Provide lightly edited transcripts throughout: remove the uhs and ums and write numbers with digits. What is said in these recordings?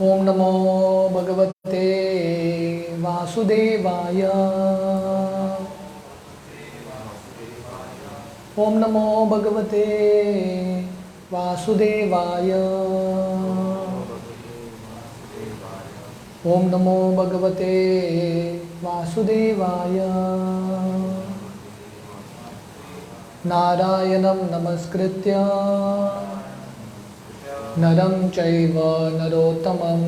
ओम नमो भगवते वासुदेवाय। ओम नमो भगवते वासुदेवाय। ओम नमो भगवते वासुदेवाय। नारायणं नमस्कृत्य नरं चैव नरोत्तमं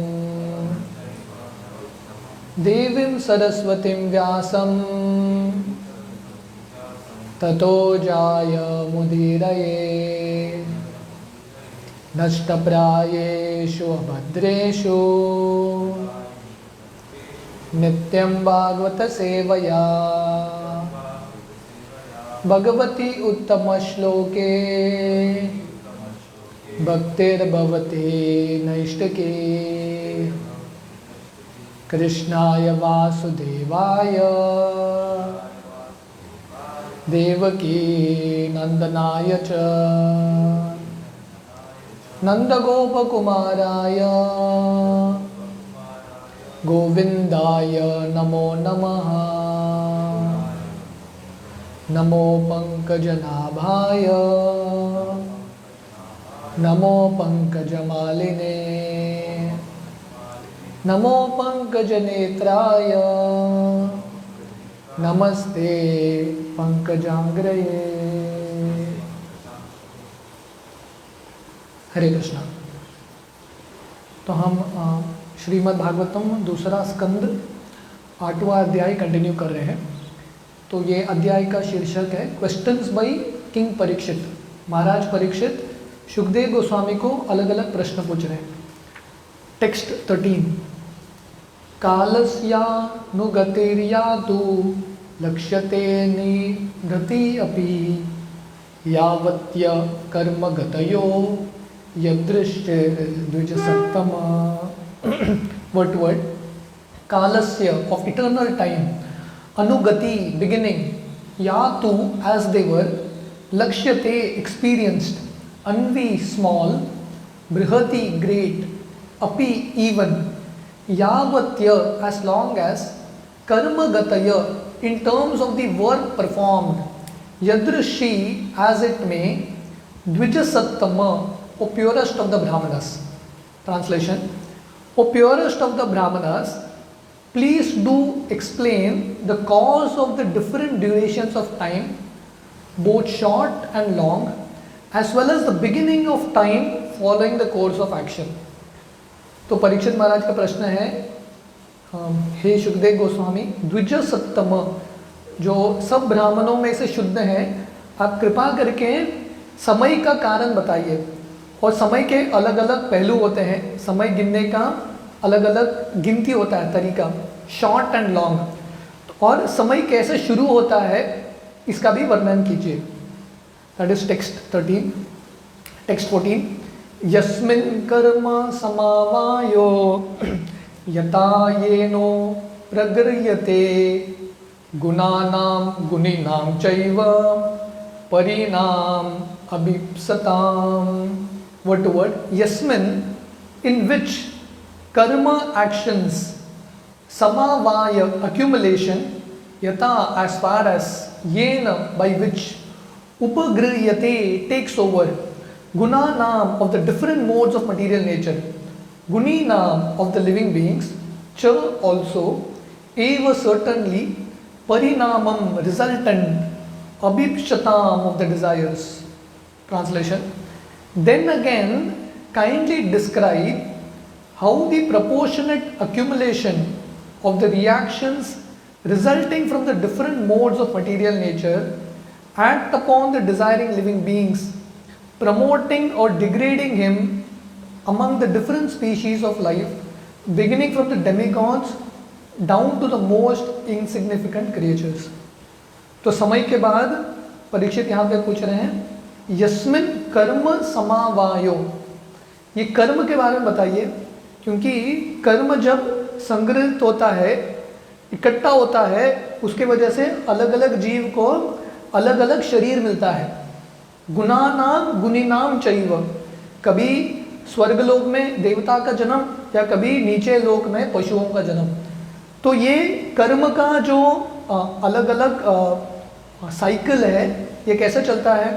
देवीं सरस्वतीं व्यासं ततो जायमुदीरये। नष्टप्रायेषु अभद्रेषु नित्यं भागवत सेवया भगवती उत्तमश्लोके भक्तिर्भवति नैष्टिकी। कृष्णाय वासुदेवाय देवकी नंदनाय च नंदगोपकुमाराय गोविंदाय नमो नमः। नमो पंकजनाभाय नमो पंकजमालिने नमो पंकजनेत्राय नमस्ते पंकजांग्रये। हरे कृष्णा। तो हम श्रीमद् भागवतम दूसरा स्कंद 8वां अध्याय कंटिन्यू कर रहे हैं। तो ये अध्याय का शीर्षक है क्वेश्चंस बाय किंग परीक्षित। महाराज परीक्षित सुखदेव गोस्वामी को अलग अलग प्रश्न पूछ रहे हैं। टेक्स्ट 13। कालस्यानुगतिर्या तु लक्ष्यते निगति अपि यावत्य कर्मगतयो यदृश्य द्विजसत्तम। वर्ड कालस्य ऑफ इटर्नल टाइम, अनुगति बिगिनिंग, या तु एज दे वर, लक्ष्यते एक्सपीरियंस्ड, अन्वी स्मॉल, बृहति ग्रेट, अपि even, यावत्य as long as, कर्मगतय in terms of the work performed, yadrishi as it may, dvijasattama, O purest of the brahmanas. Translation: O purest of the brahmanas, please do explain the cause of the different durations of time, both short and long, as well as the beginning of time following the course of action. तो परीक्षित महाराज का प्रश्न है, हे सुखदेव गोस्वामी, द्विज सत्तम, जो सब ब्राह्मणों में से शुद्ध हैं, आप कृपा करके समय का कारण बताइए। और समय के अलग अलग पहलू होते हैं, समय गिनने का अलग अलग गिनती होता है तरीका, शॉर्ट एंड लॉन्ग, और समय कैसे शुरू होता है इसका भी वर्णन कीजिए। That is text 13। टेक्स्ट 14। यस्मिन् कर्म समावायो यथा येनो प्रगृह्यते गुणानां गुणिनां चैव परिणाम अभिप्सताम्। वर्ड टू वर्ड, यस्मिन्, in which, karma actions, samavaya accumulation, yata as far as, yena by which, upagrihyate takes over, gunanam of the different modes of material nature, guninam of the living beings, cha also, eva certainly, parinamam resultant, abhipshatam of the desires. Translation: Then again, kindly describe how the proportionate accumulation of the reactions resulting from the different modes of material nature act upon the desiring living beings, promoting or degrading him among the different species of life, beginning from the demigods down to the most insignificant creatures. तो समय के बाद परीक्षित यहाँ पे पूछ रहे हैं, यस्मिन कर्म समावायो, ये कर्म के बारे में बताइए, क्योंकि कर्म जब संग्रहित होता है, इकट्ठा होता है, उसके वजह से अलग अलग जीव को अलग अलग शरीर मिलता है। गुणानाम गुणिनाम चैव, कभी स्वर्गलोक में देवता का जन्म या कभी नीचे लोक में पशुओं का जन्म। तो ये कर्म का जो अलग अलग साइकिल है ये कैसे चलता है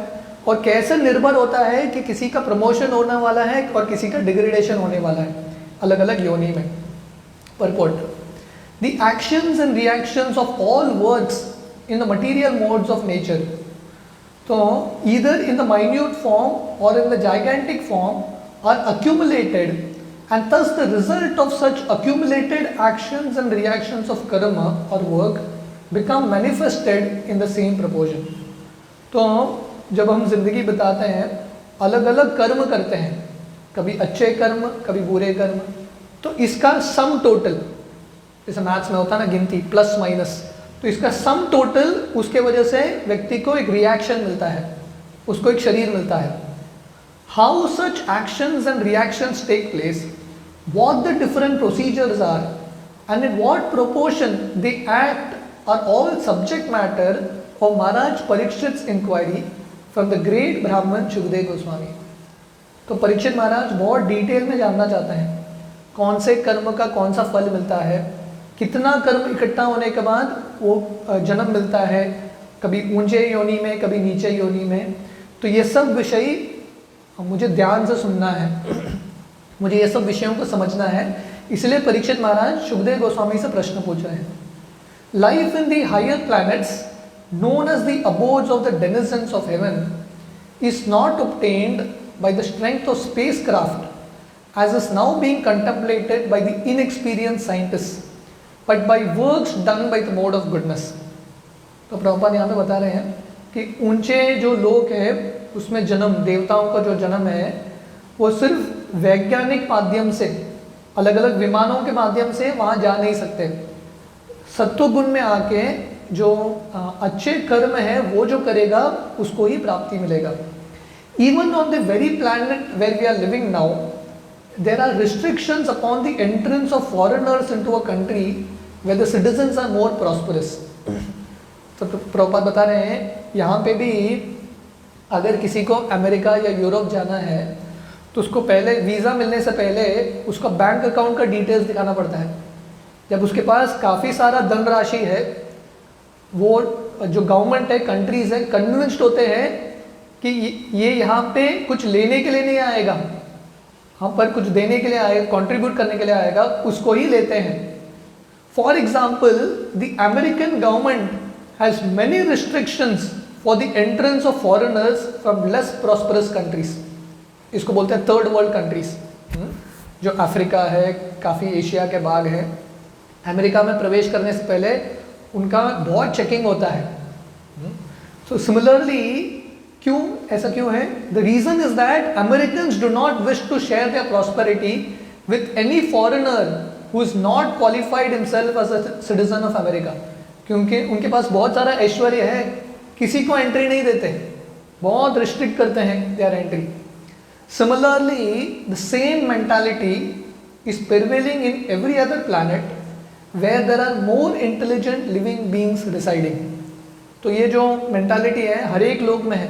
और कैसे निर्भर होता है कि किसी का प्रमोशन होने वाला है और किसी का डिग्रेडेशन होने वाला है अलग अलग योनि में। Purport, the actions and reactions of all words in the material modes of nature, so either in the minute form or in the gigantic form are accumulated, and thus the result of such accumulated actions and reactions of karma or work become manifested in the same proportion। तो जब हम जिंदगी बिताते हैं अलग अलग कर्म करते हैं, कभी अच्छे कर्म कभी बुरे कर्म, तो इसका सम टोटल, जैसे मैथ्स में होता है ना गिनती प्लस माइनस, तो इसका सम टोटल उसके वजह से व्यक्ति को एक रिएक्शन मिलता है, उसको एक शरीर मिलता है। How such actions and reactions take place, what the different procedures are, and in what proportion they act are all subject matter of Maharaj Parikshit inquiry from the great brahmin Shukdev Goswami. तो परीक्षित महाराज बहुत डिटेल में जानना चाहते हैं कौन से कर्म का कौन सा फल मिलता है, कितना कर्म इकट्ठा होने के बाद वो जन्म मिलता है, कभी ऊंचे योनि में कभी नीचे योनि में। तो ये सब विषय मुझे ध्यान से सुनना है, मुझे ये सब विषयों को समझना है, इसलिए परीक्षित महाराज शुकदेव गोस्वामी से प्रश्न पूछ रहे हैं। Life in the higher planets known as the abodes of the denizens of heaven is not obtained by the strength of spacecraft as is now being contemplated by the inexperienced scientists, but by works done by the mode of goodness। तो प्रभुपाद यहाँ पे बता रहे हैं कि ऊंचे जो लोक है उसमें जन्म, देवताओं का जो जन्म है वो सिर्फ वैज्ञानिक माध्यम से, अलग अलग विमानों के माध्यम से वहाँ जा नहीं सकते। सत्वगुण में आके जो अच्छे कर्म है वो जो करेगा उसको ही प्राप्ति मिलेगा। Even on the very planet where we are living now there are restrictions upon the entrance of foreigners into a country where the citizens are more prosperous। तो प्रभुपाद बता रहे हैं यहाँ पे भी अगर किसी को अमेरिका या यूरोप जाना है तो उसको पहले वीज़ा मिलने से पहले उसका बैंक अकाउंट का डिटेल्स दिखाना पड़ता है। जब उसके पास काफ़ी सारा धनराशि है, वो जो गवर्नमेंट है, कंट्रीज़ है, कन्विंस्ड होते हैं कि ये यहाँ पे कुछ लेने के लिए नहीं आएगा, हम पर कुछ देने के लिए आएगा, कंट्रीब्यूट करने के लिए आएगा, उसको ही लेते हैं। For example, the American government has many restrictions for the entrance of foreigners from less prosperous countries. इसको बोलते हैं थर्ड वर्ल्ड कंट्रीज, जो अफ्रीका है, काफ़ी एशिया के भाग हैं। अमेरिका में प्रवेश करने से पहले उनका बहुत चेकिंग होता है। सो सिमिलरली क्यों ऐसा क्यों है? The reason is that Americans do not wish to share their prosperity with any foreigner who is not qualified himself as a citizen of America. क्योंकि उनके पास बहुत सारा ऐश्वर्य है, किसी को एंट्री नहीं देते, बहुत रिस्ट्रिक्ट करते हैं there entry. Similarly the same mentality is prevailing in every other planet where there are more intelligent living beings residing। तो ये जो मेंटालिटी है हर एक लोक में है,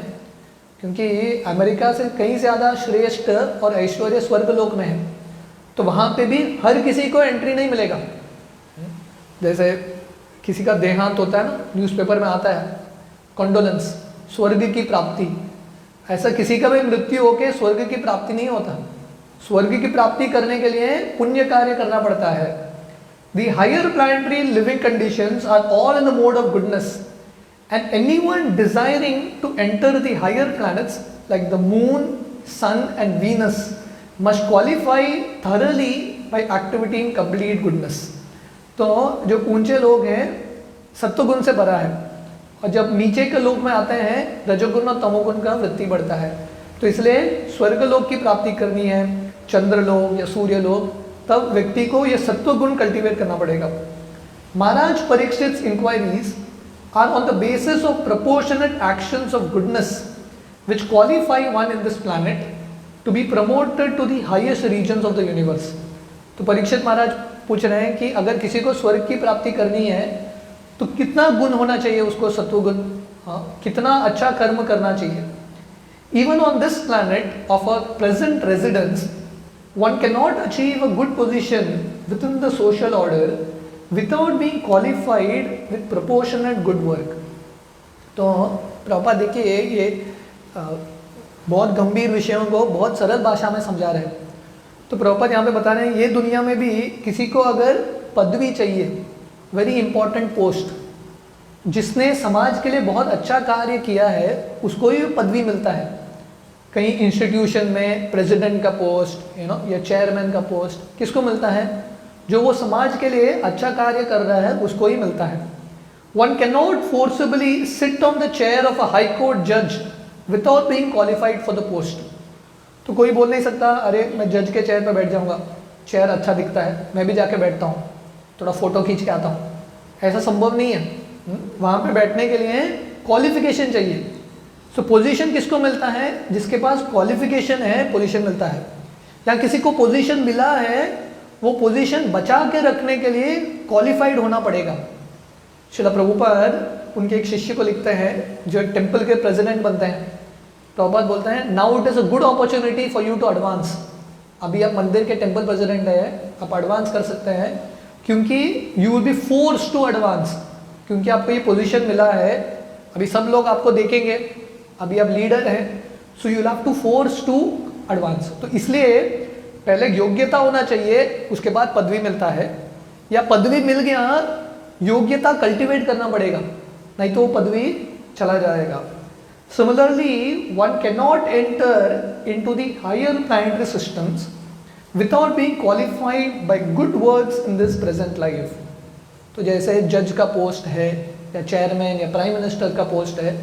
क्योंकि अमेरिका से कहीं ज़्यादा श्रेष्ठ और ऐश्वर्य स्वर्ग लोक में है, तो वहाँ पे भी हर किसी को एंट्री नहीं मिलेगा। जैसे किसी का देहांत होता है ना, न्यूज़पेपर में आता है कंडोलेंस, स्वर्ग की प्राप्ति, ऐसा किसी का भी मृत्यु होके स्वर्ग की प्राप्ति नहीं होता। स्वर्ग की प्राप्ति करने के लिए पुण्य कार्य करना पड़ता है। The higher planetary living conditions are all in the mode of goodness, and anyone desiring to enter the higher planets like the moon, sun and Venus must qualify thoroughly by activity in complete goodness। तो जो ऊंचे लोग हैं सत्वगुण से भरा है, और जब नीचे के लोक में आते हैं रजोगुण और तमोगुण का वृत्ति बढ़ता है। तो इसलिए स्वर्गलोक की प्राप्ति करनी है, चंद्रलोक या सूर्यलोक, तब व्यक्ति को यह सत्व गुण कल्टीवेट करना पड़ेगा। Maharaj Parikshit inquiries are on the basis of proportionate actions of goodness which qualify one in this planet to be promoted to the highest regions of the universe. तो परीक्षित महाराज पूछ रहे हैं कि अगर किसी को स्वर्ग की प्राप्ति करनी है तो कितना गुण होना चाहिए उसको, सत्व गुण, हाँ, कितना अच्छा कर्म करना चाहिए। Even on this planet of a present residence One cannot achieve a good position within the social order without being qualified with proportionate good work. तो प्रभुपाद देखिए ये बहुत गंभीर विषयों को बहुत सरल भाषा में समझा रहे हैं. तो प्रभुपाद यहाँ पे बता रहे हैं ये दुनिया में भी किसी को अगर पदवी चाहिए, वेरी इंपॉर्टेंट पोस्ट, जिसने समाज के लिए बहुत अच्छा कार्य किया है उसको ही पदवी मिलता है. कहीं इंस्टीट्यूशन में प्रेसिडेंट का पोस्ट या चेयरमैन का पोस्ट किसको मिलता है? जो वो समाज के लिए अच्छा कार्य कर रहा है उसको ही मिलता है. One can not forcibly sit on the chair of a high court जज without being qualified for the post. तो कोई बोल नहीं सकता अरे मैं जज के चेयर पर बैठ जाऊंगा, चेयर अच्छा दिखता है, मैं भी जाके बैठता हूँ, थोड़ा फोटो खींच के आता हूँ. ऐसा संभव नहीं है. वहाँ पे बैठने के लिए क्वालिफिकेशन चाहिए. सो पोजीशन किसको मिलता है? जिसके पास क्वालिफिकेशन है पोजीशन मिलता है. या किसी को पोजीशन मिला है वो पोजीशन बचा के रखने के लिए क्वालिफाइड होना पड़ेगा. श्रील प्रभुपाद उनके एक शिष्य को लिखते हैं जो एक टेम्पल के प्रेसिडेंट बनते हैं. प्रभुपाद बोलते हैं now it is a good opportunity for you to advance. अभी आप मंदिर के टेम्पल प्रेसिडेंट है, आप एडवांस कर सकते हैं क्योंकि you will be force to advance. क्योंकि आपको ये पोजीशन मिला है, अभी सब लोग आपको देखेंगे, अभी आप लीडर हैं, so you will have to force to advance. तो इसलिए पहले योग्यता होना चाहिए, उसके बाद पदवी मिलता है. या पदवी मिल गया, योग्यता कल्टीवेट करना पड़ेगा, नहीं तो वो पदवी चला जाएगा. Similarly one can not enter into the higher planetary systems without being qualified by good works in this present life. तो जैसे जज का पोस्ट है या चेयरमैन या प्राइम मिनिस्टर का पोस्ट है,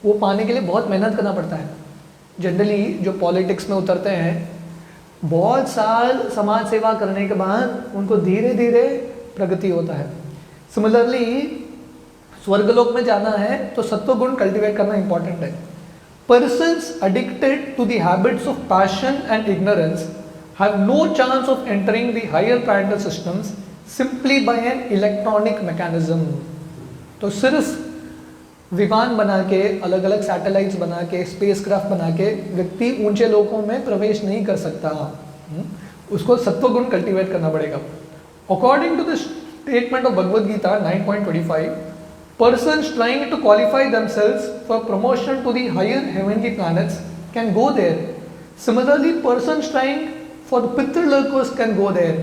वो पाने के लिए बहुत मेहनत करना पड़ता है. जनरली जो पॉलिटिक्स में उतरते हैं, बहुत साल समाज सेवा करने के बाद उनको धीरे धीरे प्रगति होता है. सिमिलरली स्वर्गलोक में जाना है तो सत्व गुण कल्टिवेट करना इंपॉर्टेंट है. Persons addicted to the habits of passion and ignorance have no chance of entering the higher planetary systems simply by an electronic mechanism. तो सिर्फ विमान बना के, अलग अलग सैटेलाइट्स बना के, स्पेसक्राफ्ट बना के व्यक्ति ऊंचे लोकों में प्रवेश नहीं कर सकता. उसको सत्व गुण कल्टीवेट करना पड़ेगा. According to the statement of Bhagavad Gita 9.25, persons trying to qualify themselves for promotion to the higher heavenly planets can go there. Similarly, persons trying for the Pitralokas can go there.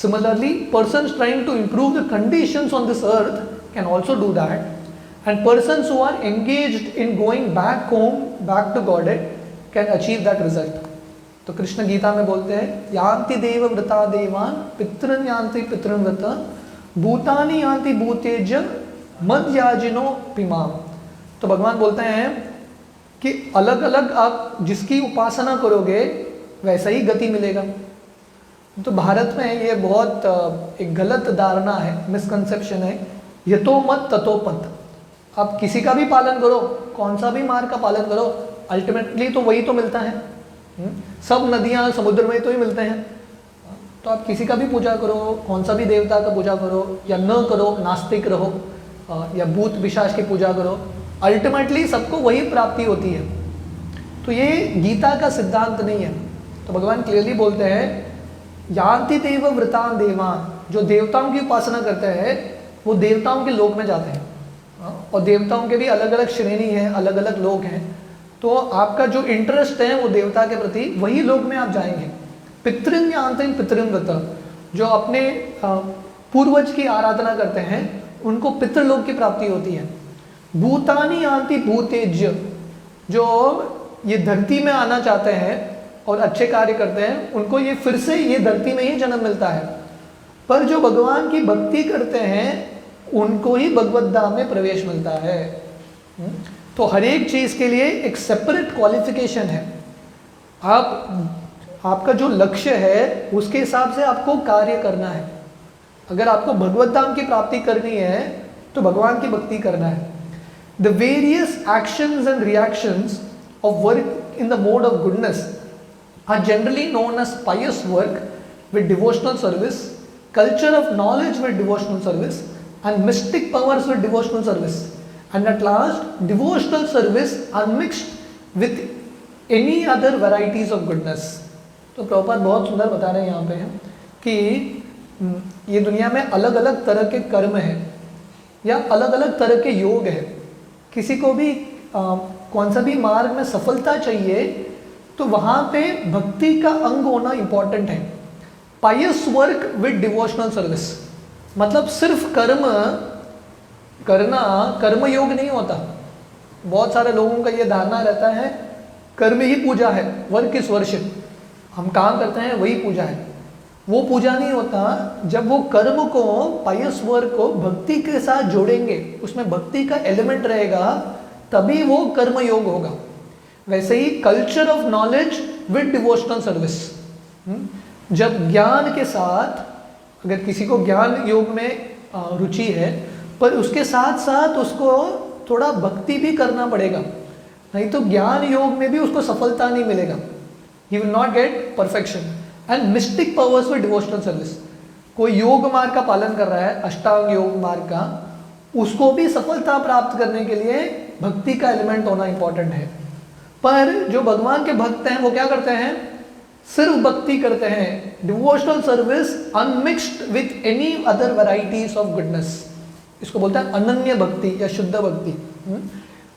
Similarly, persons trying to improve the conditions on this earth can also do that. And persons who are engaged in going back home, back to Godhead, can achieve that result. तो कृष्ण गीता में बोलते हैं यान्ति देव व्रता देवान पितृन यान्ति पितृन व्रता भूतानि यान्ति भूतेज मद्याजिनो पिमाम. तो भगवान बोलते हैं कि अलग अलग आप जिसकी उपासना करोगे वैसा ही गति मिलेगा. तो भारत में ये बहुत एक गलत धारणा है, मिसकंसेप्शन है, यतो मत ततो पथ. आप किसी का भी पालन करो, कौन सा भी मार्ग का पालन करो, अल्टीमेटली तो वही तो मिलता है. सब नदियाँ समुद्र में तो ही मिलते हैं. तो आप किसी का भी पूजा करो, कौन सा भी देवता का पूजा करो या न करो, नास्तिक रहो या भूत पिशाच की पूजा करो, अल्टीमेटली सबको वही प्राप्ति होती है. तो ये गीता का सिद्धांत नहीं है. तो भगवान क्लियरली बोलते हैं यान्ति देव व्रतान देवान, जो देवताओं की उपासना करते हैं वो देवताओं के लोक में जाते हैं. और देवताओं के भी अलग अलग श्रेणी है, अलग अलग लोक हैं. तो आपका जो इंटरेस्ट है वो देवता के प्रति, वही लोक में आप जाएंगे. पितृन यान्ति पितृन व्रत, जो अपने पूर्वज की आराधना करते हैं उनको पितृलोक की प्राप्ति होती है. भूतानि यान्ति भूतेज, जो ये धरती में आना चाहते हैं और अच्छे कार्य करते हैं उनको ये फिर से ये धरती में ही जन्म मिलता है. पर जो भगवान की भक्ति करते हैं उनको ही भगवद धाम में प्रवेश मिलता है. तो हर एक चीज के लिए एक सेपरेट क्वालिफिकेशन है. आपका जो लक्ष्य है उसके हिसाब से आपको कार्य करना है. अगर आपको भगवद धाम की प्राप्ति करनी है तो भगवान की भक्ति करना है. The various actions and reactions of work in the mode of goodness are generally known as pious work with devotional service, culture of knowledge with devotional service and mystic powers with devotional service, and at last devotional service unmixed with any other varieties of goodness. तो प्रभुपाद बहुत सुंदर बता रहे हैं यहाँ पे कि ये दुनिया में अलग अलग तरह के कर्म हैं या अलग अलग तरह के योग है। किसी को भी कौन सा भी मार्ग में सफलता चाहिए तो वहाँ पे भक्ति का अंग होना इम्पॉर्टेंट है। पायस वर्क विद डिवोशनल सर्विस, मतलब सिर्फ कर्म करना कर्म योग नहीं होता। बहुत सारे लोगों का ये धारणा रहता है कर्म ही पूजा है, वर्क इज वर्शिप, हम काम करते हैं वही पूजा है। वो पूजा नहीं होता। जब वो कर्म को, पायस वर्क को भक्ति के साथ जोड़ेंगे, उसमें भक्ति का एलिमेंट रहेगा, तभी वो कर्म योग होगा। वैसे ही culture of knowledge with devotional service, जब ज्ञान के साथ, अगर किसी को ज्ञान योग में रुचि है पर उसके साथ साथ उसको थोड़ा भक्ति भी करना पड़ेगा, नहीं तो ज्ञान योग में भी उसको सफलता नहीं मिलेगा। He will not gate perfection. And mistake powers with devotional service, कोई योग मार्ग का पालन कर रहा है, अष्टांग योग मार्ग का, उसको भी सफलता प्राप्त करने के लिए भक्ति का एलिमेंट होना इंपॉर्टेंट है। पर जो भगवान के भक्त हैं वो क्या करते हैं, सिर्फ भक्ति करते हैं, devotional service unmixed with any other varieties of goodness. इसको बोलते हैं अनन्य भक्ति या शुद्ध भक्ति,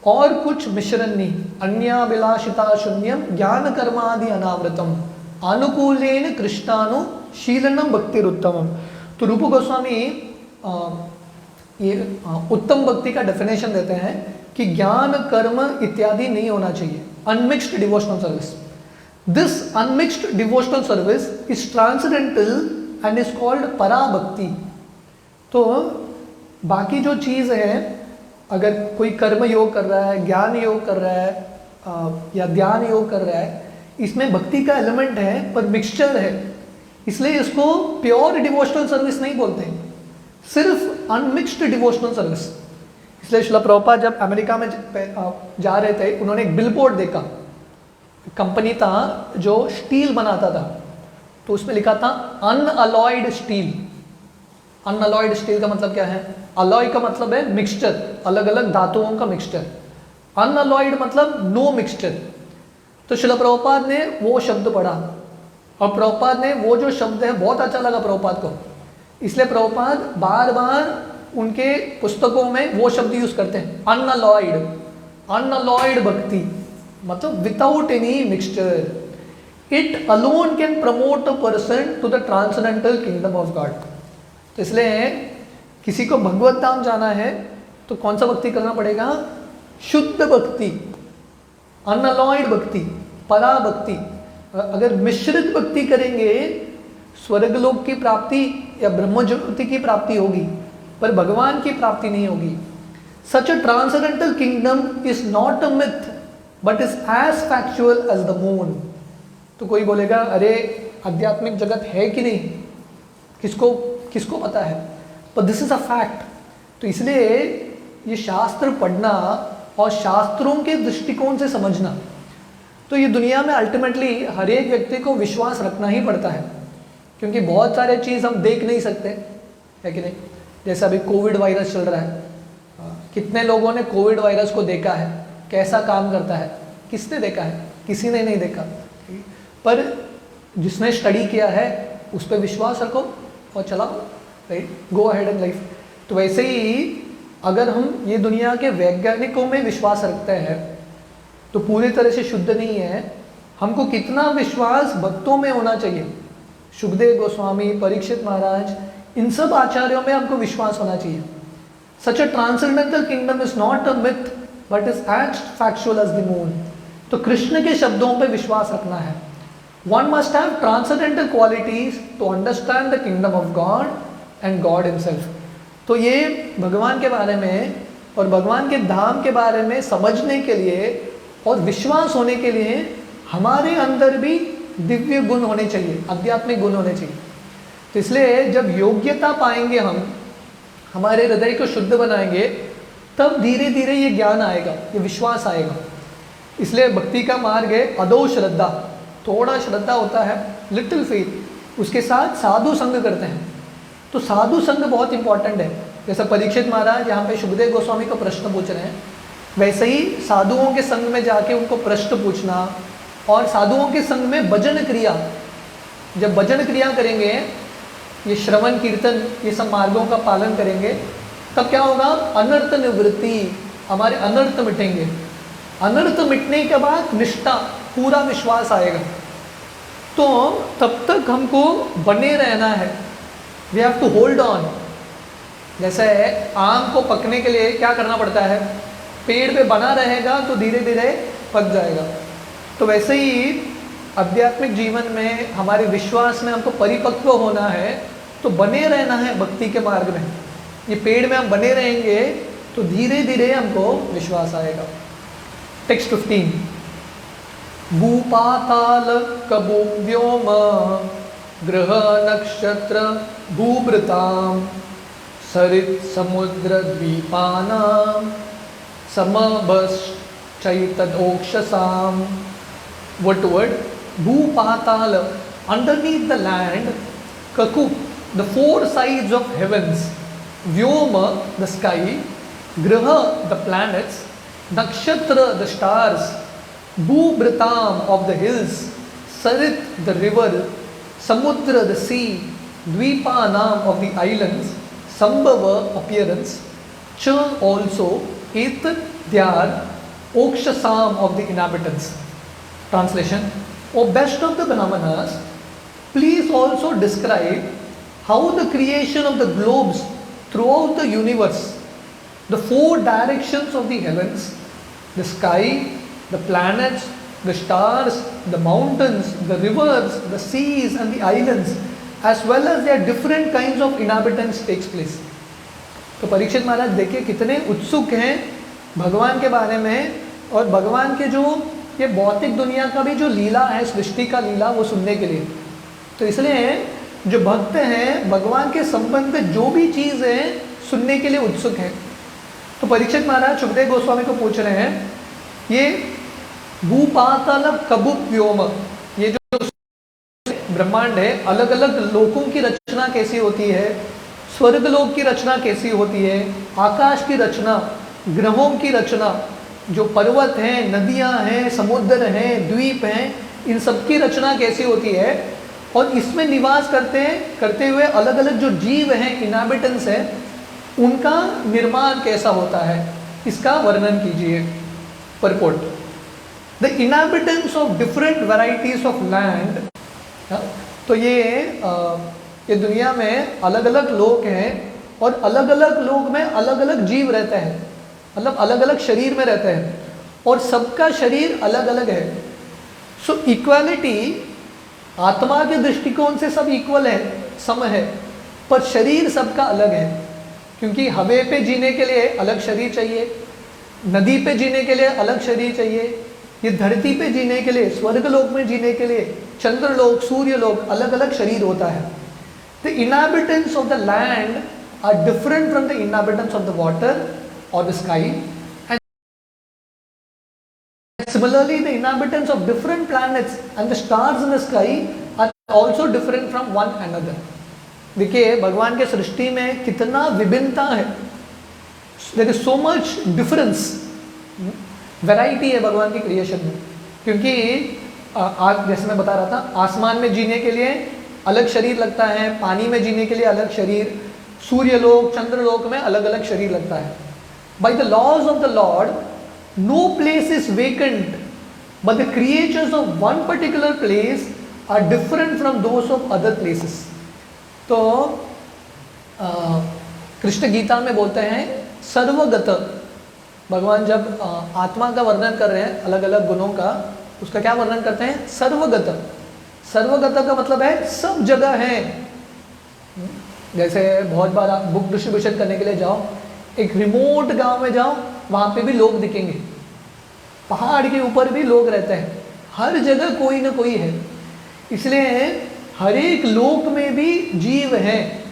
और कुछ मिश्रण नहीं। अन्याभिलाषिता शून्यम ज्ञान कर्मादि अनावृतम अनुकूलेन कृष्णानुशीलनम भक्तिरुत्तमम। तो रूप गोस्वामी ये उत्तम भक्ति का डेफिनेशन देते हैं कि ज्ञान कर्म इत्यादि नहीं होना चाहिए, unmixed devotional service. This unmixed devotional service is transcendental and is called पराभक्ति। तो बाकी जो चीज़ है, अगर कोई कर्म योग कर रहा है, ज्ञान योग कर रहा है या ध्यान योग कर रहा है, इसमें भक्ति का एलिमेंट है पर मिक्सचर है, इसलिए इसको प्योर डिवोशनल सर्विस नहीं बोलते, सिर्फ अनमिक्स्ड डिवोशनल सर्विस। इसलिए श्रील प्रभुपाद जब अमेरिका में जा रहे थे, उन्होंने एक बिलबोर्ड देखा, कंपनी था जो स्टील बनाता था, तो उसमें लिखा था अनअलॉयड स्टील। अनअलॉयड स्टील का मतलब क्या है? अलॉय का मतलब है मिक्सचर, अलग अलग धातुओं का मिक्सचर। अनअलॉयड मतलब नो मिक्सचर। तो श्रील प्रभुपाद ने वो शब्द पढ़ा और प्रभुपाद ने वो जो शब्द है बहुत अच्छा लगा प्रभुपाद को, इसलिए प्रभुपाद बार बार उनके पुस्तकों में वो शब्द यूज करते हैं, अनअलॉयड। अनअलॉयड भक्ति मतलब without any mixture. It alone can promote a person to the transcendental kingdom of God. तो इसलिए किसी को भगवत धाम जाना है तो कौन सा भक्ति करना पड़ेगा? शुद्ध भक्ति, अनअलॉयड भक्ति, परा भक्ति। अगर मिश्रित भक्ति करेंगे स्वर्गलोक की प्राप्ति या ब्रह्म ज्योति की प्राप्ति होगी, पर भगवान की प्राप्ति नहीं होगी। Such a transcendental kingdom is not a myth but is as factual as the moon. तो कोई बोलेगा अरे आध्यात्मिक जगत है कि नहीं, किसको पता है, पर दिस इज अ फैक्ट। तो इसलिए ये शास्त्र पढ़ना और शास्त्रों के दृष्टिकोण से समझना, तो ये दुनिया में अल्टीमेटली हर एक व्यक्ति को विश्वास रखना ही पड़ता है, क्योंकि बहुत सारे चीज़ हम देख नहीं सकते, है कि नहीं। जैसे अभी कोविड वायरस चल रहा है, कितने लोगों ने कोविड वायरस को देखा है, कैसा काम करता है, किसने देखा है? किसी ने नहीं देखा। पर जिसने स्टडी किया है उस पर विश्वास रखो और चलाओ, right, go ahead in life. तो वैसे ही अगर हम ये दुनिया के वैज्ञानिकों में विश्वास रखते हैं तो पूरी तरह से शुद्ध नहीं है। हमको कितना विश्वास भक्तों में होना चाहिए, सुखदेव गोस्वामी, परीक्षित महाराज, इन सब आचार्यों में हमको विश्वास होना चाहिए। Such a transcendental kingdom is not a myth but is as factual as the moon. तो कृष्ण के शब्दों पे विश्वास रखना है। One must have transcendental qualities to understand the kingdom of God and God himself. तो ये भगवान के बारे में और भगवान के धाम के बारे में समझने के लिए और विश्वास होने के लिए हमारे अंदर भी दिव्य गुण होने चाहिए, आध्यात्मिक गुण होने चाहिए। तो इसलिए जब योग्यता पाएंगे, हम हमारे हृदय को शुद्ध बनाएंगे, तब धीरे धीरे ये ज्ञान आएगा, ये विश्वास आएगा। इसलिए भक्ति का मार्ग है अदो श्रद्धा, थोड़ा श्रद्धा होता है, लिटिल फेथ, उसके साथ साधु संग करते हैं। तो साधु संग बहुत इंपॉर्टेंट है। जैसे परीक्षित महाराज यहाँ पे सुखदेव गोस्वामी को प्रश्न पूछ रहे हैं, वैसे ही साधुओं के संग में जाके उनको प्रश्न पूछना और साधुओं के संग में भजन क्रिया, जब भजन क्रिया करेंगे, ये श्रवण कीर्तन ये सब मार्गों का पालन करेंगे, तब क्या होगा? अनर्थ निवृत्ति, हमारे अनर्थ मिटेंगे। अनर्थ मिटने के बाद निष्ठा, पूरा विश्वास आएगा। तो तब तक हमको बने रहना है, we have to hold on. जैसे आम को पकने के लिए क्या करना पड़ता है? पेड़ पे बना रहेगा तो धीरे धीरे पक जाएगा। तो वैसे ही आध्यात्मिक जीवन में, हमारे विश्वास में हमको परिपक्व होना है, तो बने रहना है भक्ति के मार्ग में। ये पेड़ में हम बने रहेंगे तो धीरे धीरे हमको विश्वास आएगा। टेक्स्ट 15, भूपाताल कबो व्योम ग्रह नक्षत्र भूभृताम सरित समुद्र द्वीपानाम समभश्चैतदोक्षसाम। What word? Bhupatala, underneath the land. Kaku, the four sides of heavens. Vyoma, the sky. Graha, the planets. Nakshatra, the stars. Bhubhritam, of the hills. Sarit, the river. Samudra, the sea. Dvipanam, of the islands. Sambhava, appearance. Cha, also. Etat, they are. Okshasam, of the inhabitants. Translation: O best of the Brahmanas, please also describe how the creation of the globes throughout the universe, the four directions of the heavens, the sky, the planets, the stars, the mountains, the rivers, the seas and the islands, as well as their different kinds of inhabitants takes place. तो परीक्षित महाराज देखिए कितने उत्सुक हैं भगवान के बारे में, और भगवान के जो ये भौतिक दुनिया का भी जो लीला है, सृष्टि का लीला, वो सुनने के लिए। तो इसलिए जो भक्त हैं भगवान के संबंध में जो भी चीज़ है सुनने के लिए उत्सुक हैं। तो परीक्षित महाराज सुखदेव गोस्वामी को पूछ रहे हैं, ये भूपाताल कबु व्योम, ये जो ब्रह्मांड है, अलग अलग लोकों की रचना कैसी होती है, स्वर्गलोक की रचना कैसी होती है, आकाश की रचना, ग्रहों की रचना, जो पर्वत हैं, नदियां हैं, समुद्र हैं, द्वीप हैं, इन सब की रचना कैसी होती है, और इसमें निवास करते हुए अलग अलग जो जीव हैं, इनहैबिटेंट्स हैं, उनका निर्माण कैसा होता है, इसका वर्णन कीजिए। Purport: the inhabitants of different varieties of land. तो ये दुनिया में अलग अलग लोग हैं, और अलग अलग लोग में अलग अलग जीव रहते हैं, मतलब अलग अलग शरीर में रहते हैं, और सबका शरीर अलग अलग है। सो इक्वालिटी, आत्मा के दृष्टिकोण से सब इक्वल है, सम है, पर शरीर सबका अलग है। क्योंकि हवा पे जीने के लिए अलग शरीर चाहिए, नदी पे जीने के लिए अलग शरीर चाहिए, ये धरती पे जीने के लिए, स्वर्गलोक में जीने के लिए, चंद्रलोक, सूर्यलोक, अलग अलग शरीर होता है। The inhabitants of the land are different from the inhabitants of the water or the sky, and similarly the inhabitants of different planets and the stars in the sky are also different from one another. देखिए भगवान के सृष्टि में कितना विभिन्नता है, there is so much difference, variety है भगवान की क्रिएशन में। क्योंकि आज जैसे मैं बता रहा था, आसमान में जीने के लिए अलग शरीर लगता है, पानी में जीने के लिए अलग शरीर, सूर्यलोक, चंद्रलोक में अलग अलग शरीर लगता है। By the laws of the Lord, no place is vacant, but the creatures of one particular place are different from those of other places. तो कृष्ण गीता में बोलते हैं सर्वगत, भगवान जब आत्मा का वर्णन कर रहे हैं अलग अलग गुणों का, उसका क्या वर्णन करते हैं? सर्वगत। सर्वगत का मतलब है सब जगह है। जैसे बहुत बार आप बुक डिस्ट्रीब्यूशन करने के लिए जाओ, एक रिमोट गांव में जाओ, वहाँ पे भी लोग दिखेंगे, पहाड़ के ऊपर भी लोग रहते हैं, हर जगह कोई ना कोई है। इसलिए हर एक लोक में भी जीव हैं।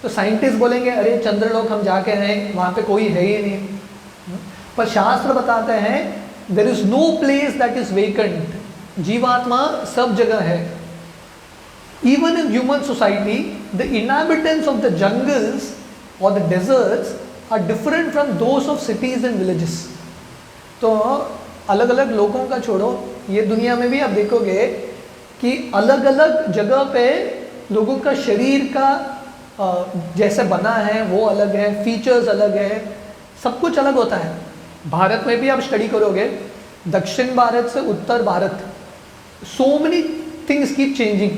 तो साइंटिस्ट बोलेंगे अरे चंद्रलोक हम जाके हैं, वहाँ पे कोई है ही नहीं, पर शास्त्र बताते हैं there is no place that is vacant, जीवात्मा सब जगह है। Even in human society, the inhabitants of the jungles or the deserts are different from those of cities and villages. तो अलग अलग लोगों का छोड़ो, ये दुनिया में भी आप देखोगे कि अलग अलग जगह पे लोगों का शरीर का जैसे बना है वो अलग है, फीचर्स अलग है, सब कुछ अलग होता है। भारत में भी आप स्टडी करोगे, दक्षिण भारत से उत्तर Bharat, so many things keep changing.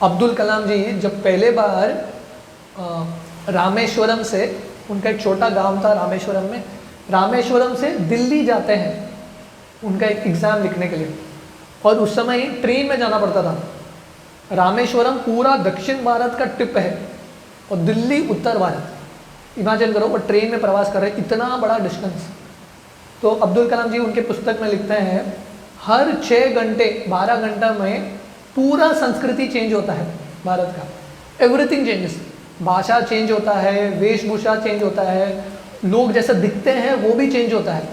Abdul Kalam ji जब पहले बार रामेश्वरम से, उनका एक छोटा गांव था रामेश्वरम में, रामेश्वरम से दिल्ली जाते हैं उनका एक एग्ज़ाम लिखने के लिए, और उस समय ट्रेन में जाना पड़ता था। रामेश्वरम पूरा दक्षिण भारत का टिप है और दिल्ली उत्तर भारत। इमेजिन करो वो ट्रेन में प्रवास कर रहे हैं, इतना बड़ा डिस्टेंस। तो अब्दुल कलाम जी उनके पुस्तक में लिखते हैं हर 6 घंटे 12 घंटा में पूरा संस्कृति चेंज होता है भारत का, एवरीथिंग चेंजेस। भाषा चेंज होता है, वेशभूषा चेंज होता है, लोग जैसे दिखते हैं वो भी चेंज होता है।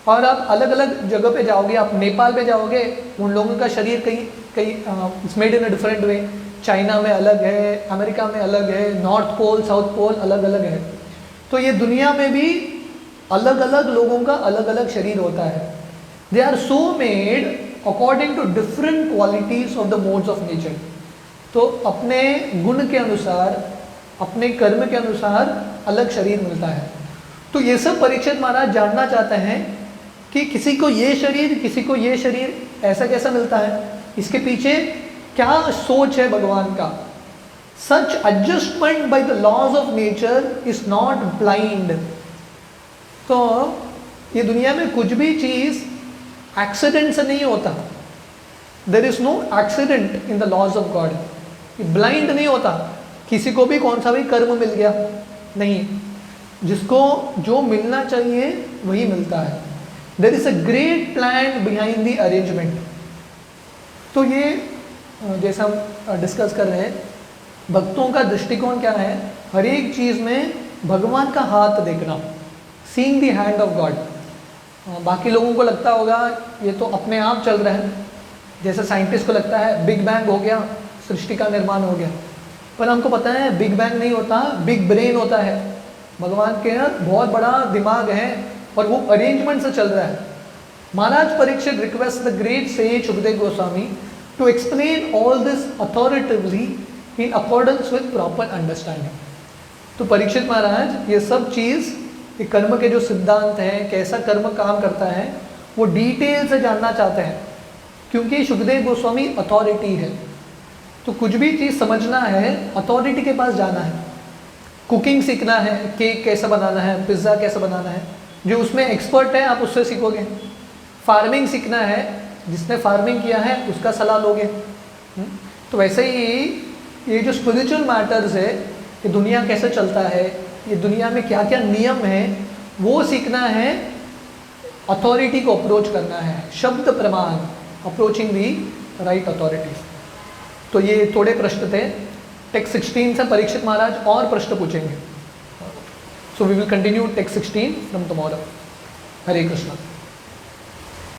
और आप अलग अलग जगह पे जाओगे, आप नेपाल पे जाओगे, उन लोगों का शरीर कहीं it's made in a different way. China में अलग है, अमेरिका में अलग है, नॉर्थ पोल साउथ पोल अलग अलग है। तो ये दुनिया में भी अलग अलग लोगों का अलग अलग शरीर होता है। They are so made according to different qualities of the modes of nature. तो अपने गुण के अनुसार, अपने कर्म के अनुसार अलग शरीर मिलता है। तो ये सब परीक्षित महाराज जानना चाहते हैं कि किसी को ये शरीर, किसी को ये शरीर ऐसा कैसा मिलता है, इसके पीछे क्या सोच है भगवान का। सच adjustment by the laws of nature is not blind. तो ये दुनिया में कुछ भी चीज एक्सीडेंट से नहीं होता। There is no accident in the laws of God. Blind नहीं होता, किसी को भी कौन सा भी कर्म मिल गया नहीं, जिसको जो मिलना चाहिए वही मिलता है। There is a great plan behind the arrangement. तो ये जैसा हम डिस्कस कर रहे हैं, भक्तों का दृष्टिकोण क्या है, हर एक चीज़ में भगवान का हाथ देखना, seeing the hand of God. बाकी लोगों को लगता होगा ये तो अपने आप चल रहा है, जैसे साइंटिस्ट को लगता है बिग बैंग हो गया, सृष्टि का निर्माण हो गया, पर हमको पता है बिग बैंग नहीं होता, बिग ब्रेन होता है। भगवान के बहुत बड़ा दिमाग है और वो अरेंजमेंट से चल रहा है। Maharaj Parikshit request the great sage Sukhdev Goswami to explain all this authoritatively in accordance with proper understanding. तो परीक्षित महाराज ये सब चीज़, ये कर्म के जो सिद्धांत हैं, कैसा कर्म काम करता है, वो डिटेल से जानना चाहते हैं, क्योंकि सुखदेव गोस्वामी अथॉरिटी है। तो कुछ भी चीज़ समझना है, अथॉरिटी के पास जाना है। कुकिंग सीखना है, केक कैसे बनाना है, पिज़्ज़ा कैसे बनाना है, जो उसमें एक्सपर्ट है आप उससे सीखोगे। फार्मिंग सीखना है, जिसने फार्मिंग किया है उसका सलाह लोगे। तो वैसे ही ये जो स्पिरिचुअल मैटर्स है, ये दुनिया कैसे चलता है, ये दुनिया में क्या क्या नियम है, वो सीखना है, अथॉरिटी को अप्रोच करना है, शब्द प्रमाण, अप्रोचिंग दी राइट अथॉरिटीज। तो ये थोड़े प्रश्न थे। टेक्स्ट 16 से परीक्षित महाराज और प्रश्न पूछेंगे। So we will continue text 16 from tomorrow. Hare Krishna.